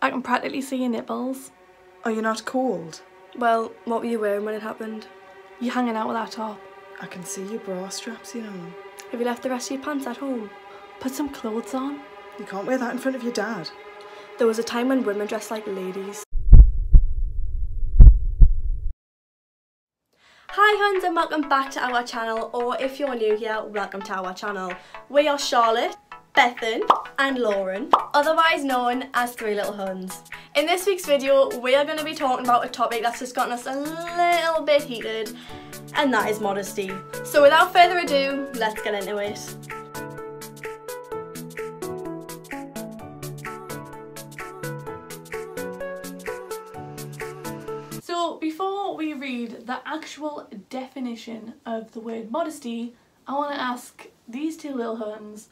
I can practically see your nipples. Are you not cold? Well, what were you wearing when it happened? You hanging out with that top. I can see your bra straps, you know. Have you left the rest of your pants at home? Put some clothes on. You can't wear that in front of your dad. There was a time when women dressed like ladies. Hi Huns, and welcome back to our channel, or if you're new here, welcome to our channel. We are Charlotte, Bethan and Lauren, otherwise known as Three Little Huns. In this week's video, we are going to be talking about a topic that's just gotten us a little bit heated, and that is modesty. So without further ado, let's get into it. So before we read the actual definition of the word modesty, I want to ask these two little Huns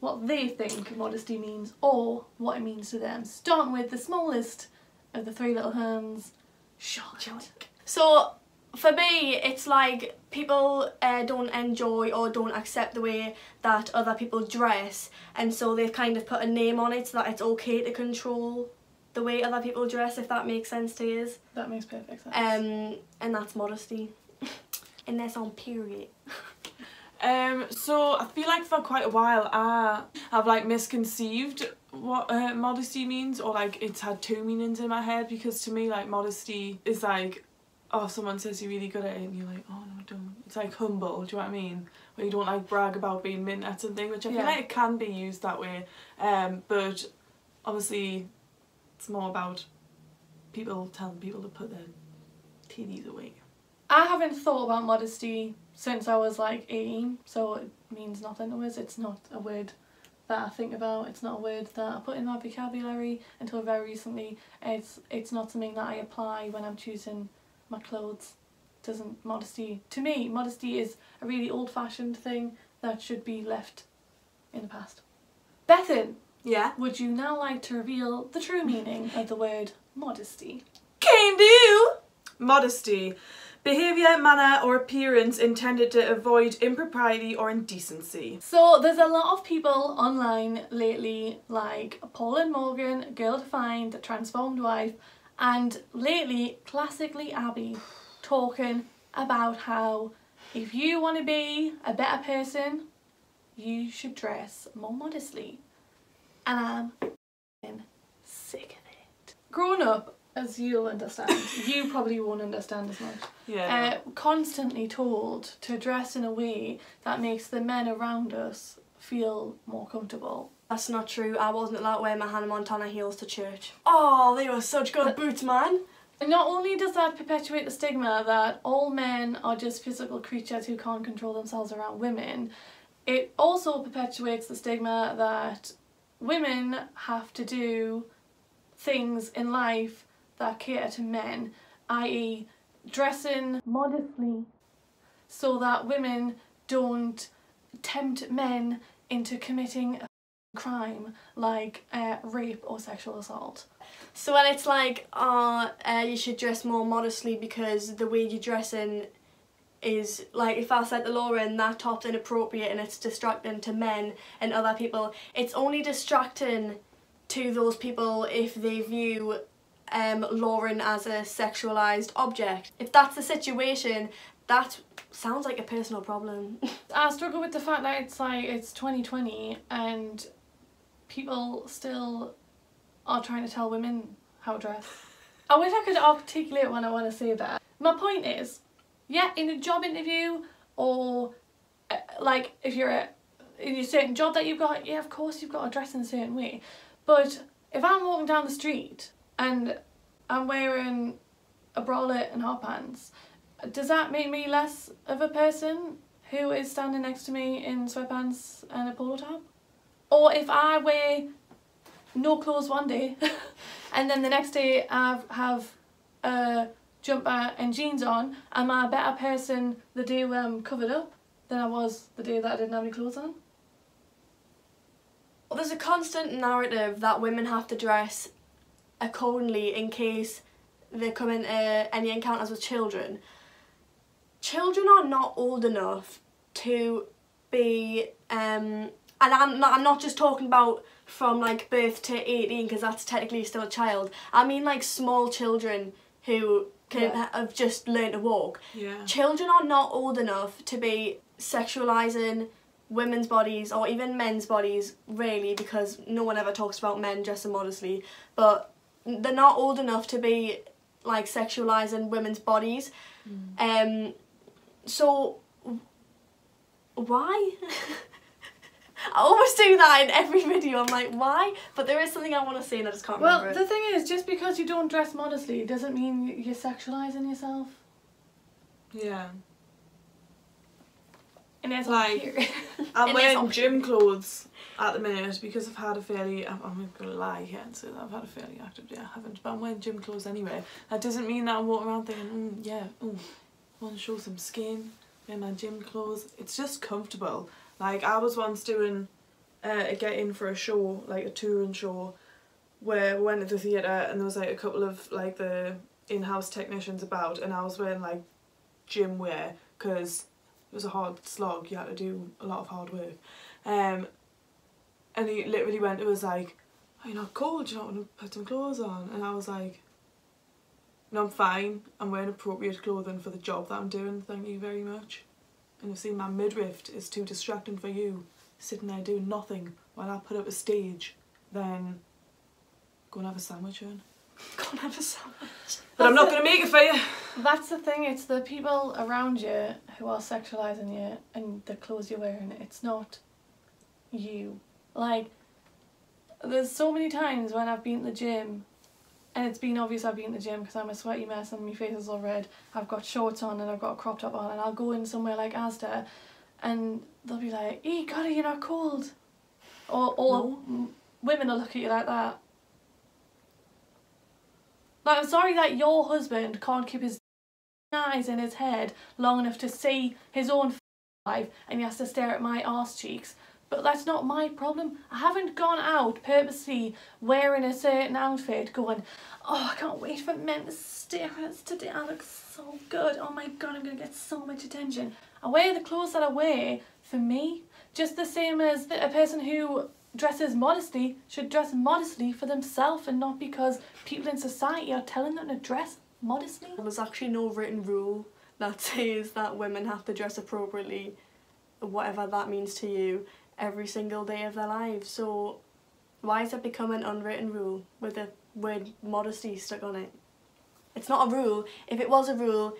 what they think modesty means, or what it means to them. Starting with the smallest of the three little Huns, Charlotte. So for me, it's like people don't enjoy or don't accept the way that other people dress, and so they've kind of put a name on it so that it's okay to control the way other people dress, if that makes sense to you. That makes perfect sense. And that's modesty. And that's on period. So I feel like for quite a while I have like misconceived what modesty means, or like it's had two meanings in my head, because to me like modesty is like, oh, someone says you're really good at it and you're like, oh no don't. It's like humble, do you know what I mean? Where you don't like brag about being mint at something, which I feel like it can be used that way, but obviously it's more about people telling people to put their titties away. I haven't thought about modesty since I was like 18, so it means nothing to us. It's not a word that I think about, it's not a word that I put in my vocabulary until very recently. It's not something that I apply when I'm choosing my clothes. Modesty, to me, modesty is a really old-fashioned thing that should be left in the past. Bethan, Yeah? would you now like to reveal the true meaning of the word modesty? Can do! Modesty. Behaviour, manner or appearance intended to avoid impropriety or indecency. So there's a lot of people online lately, like Paul and Morgan, Girl Defined, Transformed Wife, and lately classically Abby, talking about how if you want to be a better person, you should dress more modestly. And I'm sick of it. Growing up, as you'll understand, you probably won't understand as much. Yeah. Constantly told to dress in a way that makes the men around us feel more comfortable. That's not true. I wasn't allowed to wear my Hannah Montana heels to church. Oh, they were such good boots, man. And not only does that perpetuate the stigma that all men are just physical creatures who can't control themselves around women, it also perpetuates the stigma that women have to do things in life that cater to men, i.e. dressing modestly so that women don't tempt men into committing a crime like rape or sexual assault. So when it's like, you should dress more modestly because the way you're dressing is, like, if I said to Lauren that top's inappropriate and it's distracting to men and other people, it's only distracting to those people if they view Lauren as a sexualised object. If that's the situation, that sounds like a personal problem. I struggle with the fact that it's like, it's 2020 and people still are trying to tell women how to dress. I wish I could articulate what I want to say that. My point is, yeah, in a job interview, or like if you're in a certain job that you've got, yeah, of course you've got to dress in a certain way. But if I'm walking down the street and I'm wearing a bralette and hot pants, does that make me less of a person who is standing next to me in sweatpants and a polo top? Or if I wear no clothes one day and then the next day I have a jumper and jeans on, am I a better person the day where I'm covered up than I was the day that I didn't have any clothes on? Well, there's a constant narrative that women have to dress accordingly in case they come into any encounters with children. Children are not old enough to be, and I'm not just talking about from like birth to 18 because that's technically still a child. I mean like small children who have just learned to walk. Yeah. Children are not old enough to be sexualising women's bodies or even men's bodies, really, because no one ever talks about men dressing modestly, but they're not old enough to be like sexualising women's bodies. So why? I always do that in every video. I'm like, why? But there is something I want to say and I just can't remember it. Well, the thing is, just because you don't dress modestly doesn't mean you're sexualising yourself. Yeah. And it's like, I'm wearing gym clothes at the minute because I've had a fairly, I'm not going to lie here and say that I've had a fairly active day. I haven't, but I'm wearing gym clothes anyway. That doesn't mean that I'm walking around thinking, I want to show some skin, wear my gym clothes. It's just comfortable. Like, I was once doing a get-in for a show, like a touring show, where we went to the theatre and there was like a couple of like the in-house technicians about, and I was wearing like gym wear because it was a hard slog, you had to do a lot of hard work. And he literally went to us like, "Are you not cold? Do you not want to put some clothes on?" And I was like, "No, I'm fine. I'm wearing appropriate clothing for the job that I'm doing, thank you very much. And you've seen my midriff is too distracting for you, sitting there doing nothing while I put up a stage, then go and have a sandwich, then." Go and have a sandwich. But I'm not going to make it for you. That's the thing, it's the people around you who are sexualising you and the clothes you're wearing. It's not you. Like, there's so many times when I've been to the gym, and it's been obvious I've been to the gym because I'm a sweaty mess and my face is all red. I've got shorts on and I've got a crop top on, and I'll go in somewhere like Asda and they'll be like, "Hey, God, you're not cold." Or No. Women will look at you like that. Like, I'm sorry that your husband can't keep his eyes in his head long enough to see his own life and he has to stare at my arse cheeks. But that's not my problem. I haven't gone out purposely wearing a certain outfit going, "Oh, I can't wait for men to stare at us today. I look so good. Oh my God, I'm going to get so much attention." I wear the clothes that I wear for me. Just the same as a person who dresses modestly should dress modestly for themselves and not because people in society are telling them to dress modestly. There's actually no written rule that says that women have to dress appropriately, whatever that means to you, every single day of their lives. So why is it become an unwritten rule with the word modesty stuck on it? It's not a rule. If it was a rule,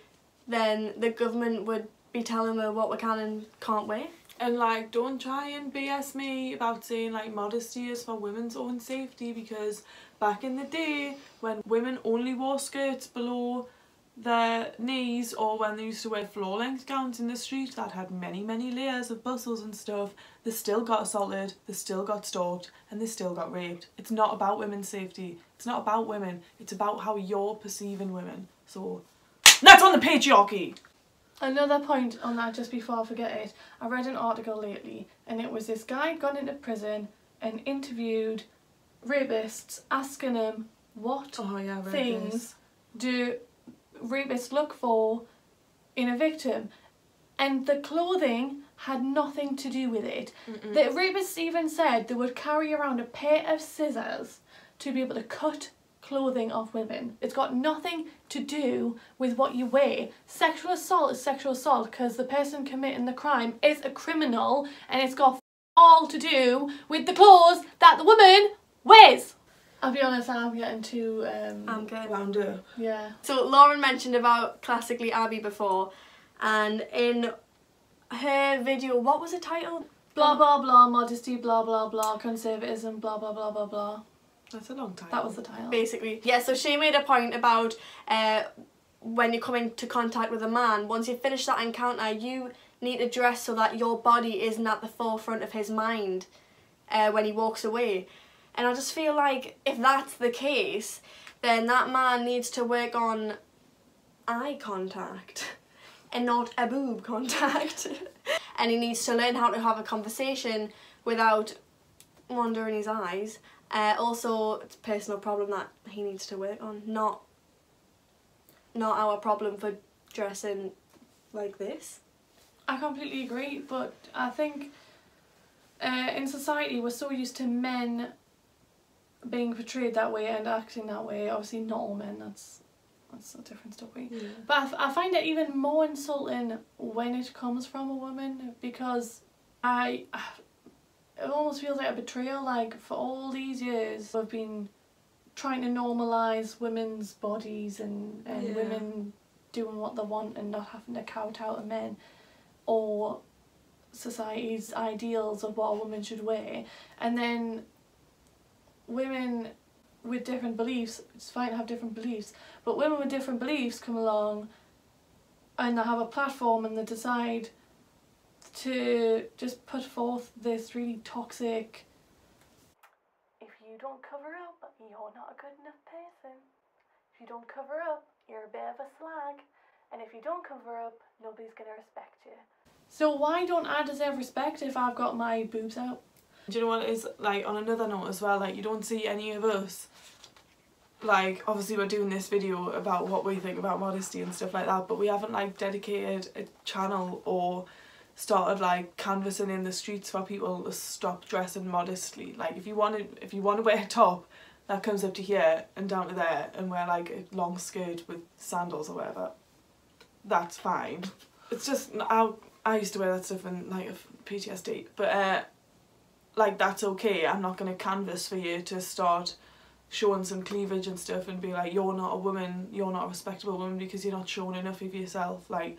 then the government would be telling her what we can and can't wear. And like, don't try and BS me about saying like modesty is for women's own safety, because back in the day when women only wore skirts below their knees, or when they used to wear floor-length gowns in the street that had many layers of bustles and stuff, they still got assaulted, they still got stalked, and they still got raped. It's not about women's safety, it's not about women, it's about how you're perceiving women. So that's on the patriarchy! Another point on that, just before I forget it, I read an article lately and it was this guy gone into prison and interviewed rapists, asking them what things do rapists look for in a victim, and the clothing had nothing to do with it. The rapists even said they would carry around a pair of scissors to be able to cut clothing off women. It's got nothing to do with what you wear. Sexual assault is sexual assault because the person committing the crime is a criminal, and it's got all to do with the clothes that the woman wears. I'll be honest, I'm getting too I'm good. Wound up. yeah. So Lauren mentioned about Classically Abby before, and in her video, what was the title? Blah blah blah, modesty, blah blah blah, conservatism, blah blah blah blah blah. That's a long time. That was the title. Basically. Yeah, so she made a point about when you come into contact with a man, once you finish that encounter, you need to dress so that your body isn't at the forefront of his mind when he walks away. And I just feel like if that's the case, then that man needs to work on eye contact and not a boob contact. And he needs to learn how to have a conversation without wandering his eyes. Also, it's a personal problem that he needs to work on, not our problem for dressing like this. I completely agree, but I think in society we're so used to men being portrayed that way and acting that way. Obviously not all men, that's a different story. Yeah. But I find it even more insulting when it comes from a woman, because it almost feels like a betrayal. Like, for all these years we've been trying to normalise women's bodies and women doing what they want and not having to kowtow to men or society's ideals of what a woman should wear, and then women with different beliefs, it's fine to have different beliefs, but women with different beliefs come along and they have a platform and they decide to just put forth this really toxic, if you don't cover up, you're not a good enough person. If you don't cover up, you're a bit of a slag. And if you don't cover up, nobody's going to respect you. So why don't I deserve respect if I've got my boobs out? Do you know what it is, like, on another note as well, like, you don't see any of us, like, obviously we're doing this video about what we think about modesty and stuff like that, but we haven't, like, dedicated a channel or started, like, canvassing in the streets for people to stop dressing modestly. Like, if you want to wear a top that comes up to here and down to there and wear, like, a long skirt with sandals or whatever, that's fine. It's just, I used to wear that stuff in, like, PTSD, but like, that's okay. I'm not going to canvass for you to start showing some cleavage and stuff and be like, you're not a woman, you're not a respectable woman because you're not showing enough of yourself. Like,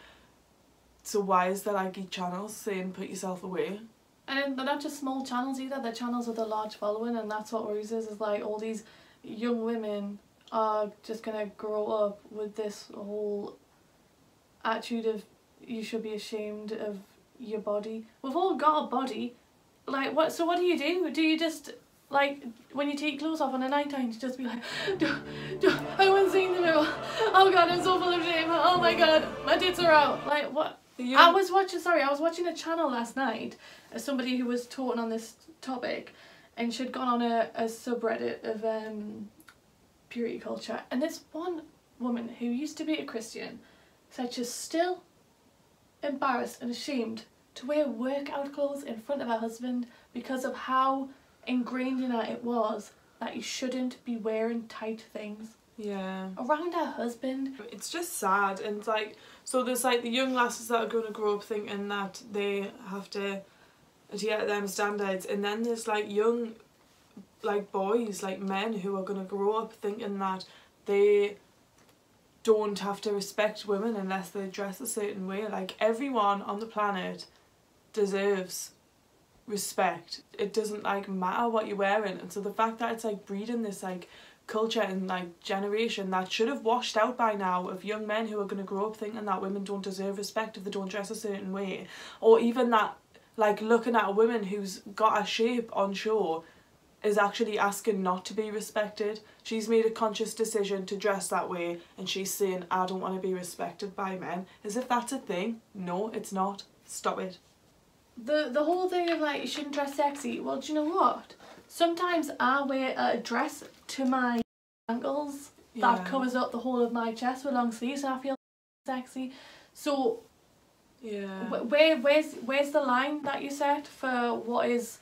so why is there, like, each channel saying put yourself away? And they're not just small channels either, they're channels with a large following, and that's what worries us, is like all these young women are just going to grow up with this whole attitude of you should be ashamed of your body. We've all got a body. Like, what? So what do? Do you just, like, when you take clothes off on a night time, you just be like, I want to see in the mirror. Oh god, I'm so full of shame. Oh my god, my tits are out. Like, what? I was watching a channel last night as somebody who was talking on this topic, and she'd gone on a subreddit of purity culture, and this one woman who used to be a Christian said she's still embarrassed and ashamed to wear workout clothes in front of her husband because of how ingrained in her it was that you shouldn't be wearing tight things around her husband. It's just sad, and like, so there's like the young lasses that are going to grow up thinking that they have to adhere to them standards, and then there's like young, like, boys, like men who are going to grow up thinking that they don't have to respect women unless they dress a certain way. Like, everyone on the planet deserves respect. It doesn't, like, matter what you're wearing, and so the fact that it's, like, breeding this, like, culture and, like, generation that should have washed out by now of young men who are going to grow up thinking that women don't deserve respect if they don't dress a certain way, or even that, like, looking at a woman who's got a shape on show is actually asking not to be respected. She's made a conscious decision to dress that way, and she's saying, I don't want to be respected by men, as if that's a thing. No, it's not. Stop it. The whole thing of, like, you shouldn't dress sexy. Well, do you know what? Sometimes I wear a dress to my ankles that covers up the whole of my chest with long sleeves, and I feel sexy. So where's the line that you set for what is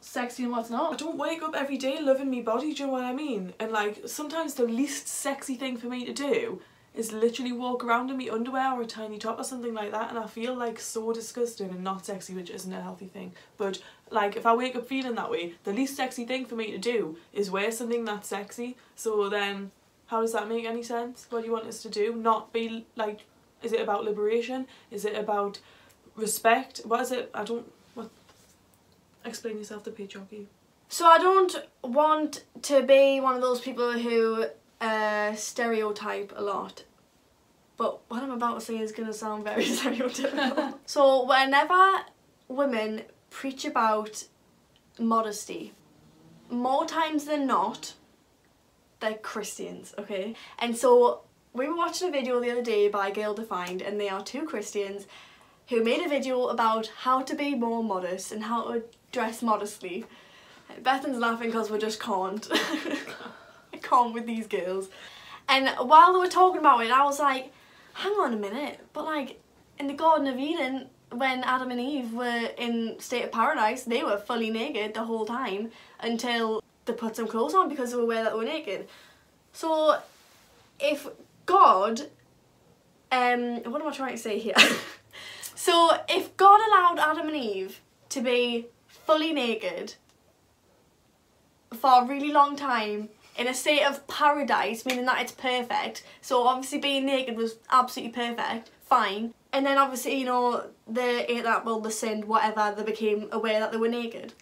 sexy and what's not? I don't wake up every day loving me body, do you know what I mean? And, like, sometimes the least sexy thing for me to do is literally walk around in my underwear or a tiny top or something like that, and I feel, like, so disgusting and not sexy, which isn't a healthy thing. But, like, if I wake up feeling that way, the least sexy thing for me to do is wear something that's sexy. So then, how does that make any sense? What do you want us to do? Not be, like, is it about liberation? Is it about respect? What is it? Explain yourself to patriarchy. So I don't want to be one of those people who stereotype a lot, but what I'm about to say is going to sound very stereotypical. So whenever women preach about modesty, more times than not, they're Christians, okay? And so we were watching a video the other day by Girl Defined, and they are two Christians who made a video about how to be more modest and how to dress modestly. Bethan's laughing because we just can't. I can't with these girls. And while they were talking about it, I was like, hang on a minute, but, like, in the Garden of Eden, when Adam and Eve were in state of paradise, they were fully naked the whole time until they put some clothes on because they were aware that they were naked. So if God, what am I trying to say here? So if God allowed Adam and Eve to be fully naked for a really long time in a state of paradise, meaning that it's perfect, so obviously being naked was absolutely perfect, fine, and then obviously, you know, they ate that, well, they sinned, whatever, they became aware that they were naked.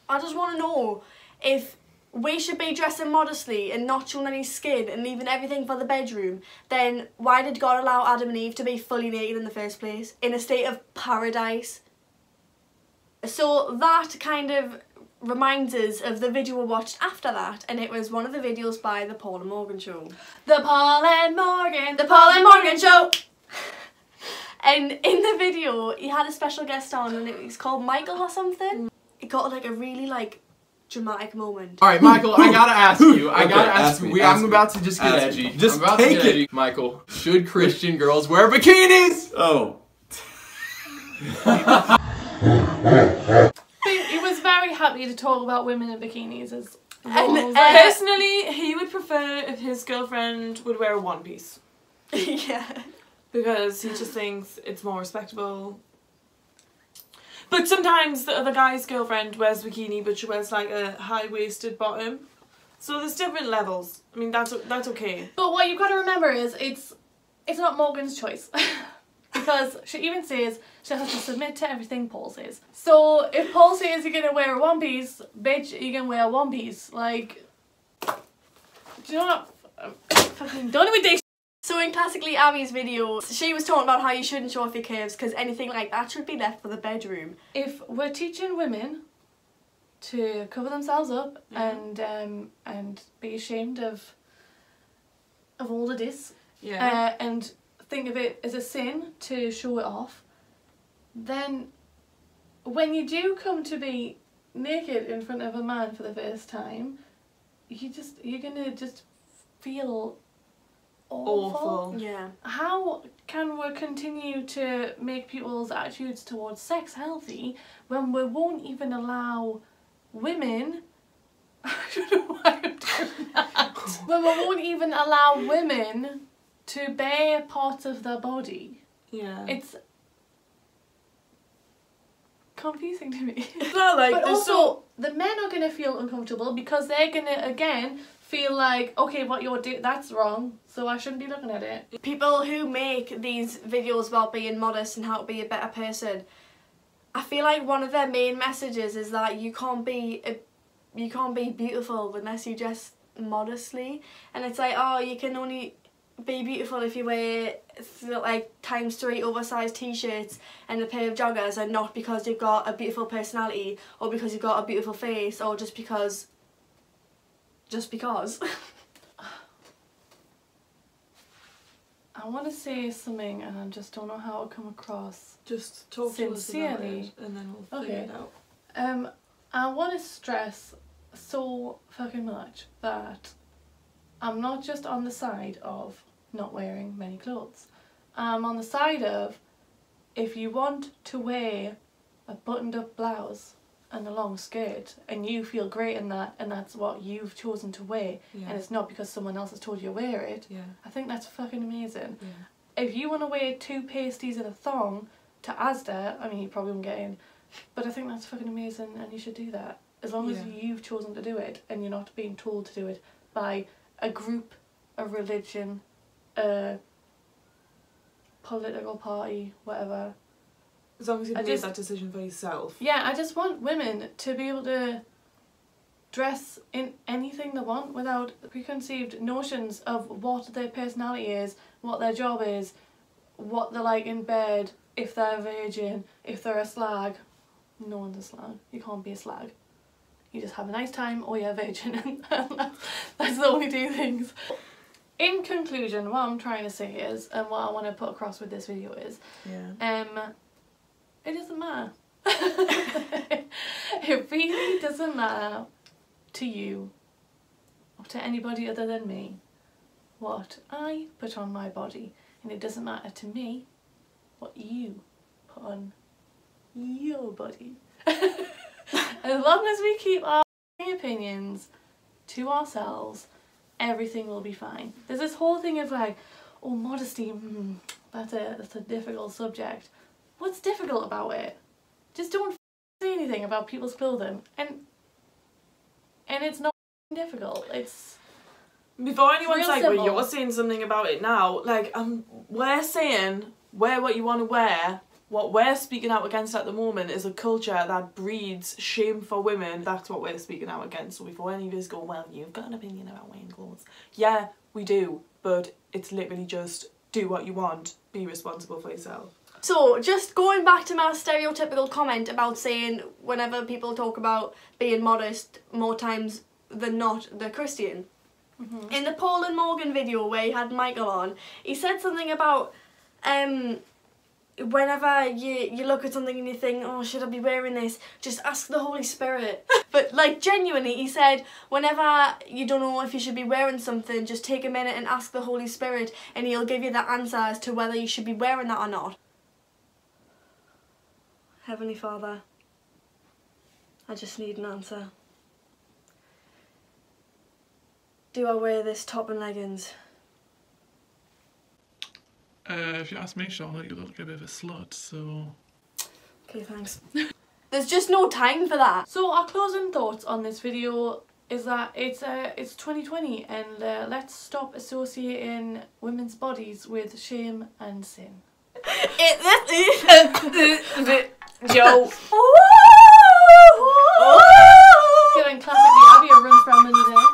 I just want to know if we should be dressing modestly and not showing any skin and leaving everything for the bedroom, then why did God allow Adam and Eve to be fully naked in the first place, in a state of paradise? So that kind of reminds us of the video we watched after that, and it was one of the videos by the Paul and Morgan Show. The Paul and Morgan Show! And in the video, he had a special guest on, and it was called Michael or something. It got like a really like dramatic moment. Alright, Michael, I gotta ask you. I'm about to just get Ask edgy. me. Just I'm about to take get it. edgy. Michael, should Christian girls wear bikinis? Oh. He was very happy to talk about women in bikinis as And, Personally, he would prefer if his girlfriend would wear a one piece. yeah. Because he just thinks it's more respectable. But sometimes the other guy's girlfriend wears bikini, but she wears like a high-waisted bottom. So there's different levels. I mean, that's okay. But what you've got to remember is it's not Morgan's choice. Because she even says she has to submit to everything Paul says. So if Paul says you're gonna wear a one piece, bitch, you can wear a one piece. Like, do you know what? I'm fucking done with this. So in classically Abby's video, she was talking about how you shouldn't show off your curves because anything like that should be left for the bedroom. If we're teaching women to cover themselves up and be ashamed of all of this, and think of it as a sin to show it off, then when you do come to be naked in front of a man for the first time, you're gonna just feel awful. Yeah. How can we continue to make people's attitudes towards sex healthy when we won't even allow women I don't know why I'm doing that. When we won't even allow women to bare parts of their body. Yeah. It's confusing to me. It's not like But there's also, the men are going to feel uncomfortable because they're going to, again, feel like, okay, what you're doing, that's wrong, so I shouldn't be looking at it. People who make these videos about being modest and how to be a better person, I feel like one of their main messages is that you can't be beautiful unless you dress modestly, and it's like, oh, you can only be beautiful if you wear like ×3 oversized t-shirts and a pair of joggers, and not because you've got a beautiful personality or because you've got a beautiful face or just because. I want to say something and I just don't know how to come across. Just talk to us about Sincerely. it and then we'll figure it out. I want to stress so fucking much that I'm not just on the side of not wearing many clothes. I'm on the side of, if you want to wear a buttoned up blouse and a long skirt and you feel great in that and that's what you've chosen to wear, Yeah. and it's not because someone else has told you to wear it, Yeah. I think that's fucking amazing. Yeah. If you want to wear 2 pasties and a thong to Asda, I mean, you probably won't get in, but I think that's fucking amazing and you should do that. As long as Yeah. you've chosen to do it and you're not being told to do it by a group, a religion, a political party, whatever. As long as you I made just- that decision for yourself. Yeah, I just want women to be able to dress in anything they want without preconceived notions of what their personality is, what their job is, what they're like in bed, if they're a virgin, if they're a slag. No one's a slag. You can't be a slag. You just have a nice time or you're a virgin. That's the only 2 things. In conclusion, what I'm trying to say is, and what I want to put across with this video is, Yeah. it doesn't matter. It really doesn't matter to you or to anybody other than me what I put on my body, and it doesn't matter to me what you put on your body. As long as we keep our opinions to ourselves, everything will be fine. There's this whole thing of like, oh, modesty, that's a difficult subject. What's difficult about it? Just don't say anything about people's clothing, and it's not difficult. It's before anyone's like, simple. well, you're saying something about it now. Like, we're saying wear what you want to wear. What we're speaking out against at the moment is a culture that breeds shame for women. That's what we're speaking out against. So before any of us go, well, you've got an opinion about wearing clothes. Yeah, we do, but it's literally just do what you want. Be responsible for yourself. So, just going back to my stereotypical comment about saying whenever people talk about being modest, more times than not, they're Christian. Mm-hmm. In the Paul and Morgan video where he had Michael on, he said something about whenever you look at something and you think, oh, should I be wearing this? Just ask the Holy Spirit. But like genuinely, he said, whenever you don't know if you should be wearing something, just take a minute and ask the Holy Spirit and he'll give you the answer as to whether you should be wearing that or not. Heavenly Father, I just need an answer. Do I wear this top and leggings? If you ask me, Charlotte, you look like a bit of a slut, so... Okay, thanks. There's just no time for that. So our closing thoughts on this video is that it's 2020 and let's stop associating women's bodies with shame and sin. Joe. Giving classically Abby a run for our money there.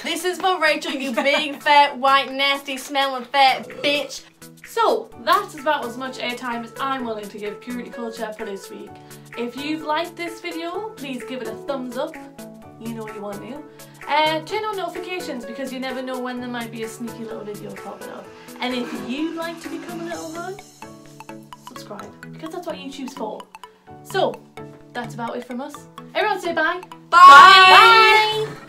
This is for Rachel, you big, fat, white, nasty, smelling fat bitch. So, that's about as much airtime as I'm willing to give purity culture for this week. If you've liked this video, please give it a thumbs up. You know you want to. Turn on notifications because you never know when there might be a sneaky little video popping up. And if you'd like to become a little Hun, subscribe, because that's what YouTube's for. So, that's about it from us. Everyone say bye. Bye! Bye! Bye.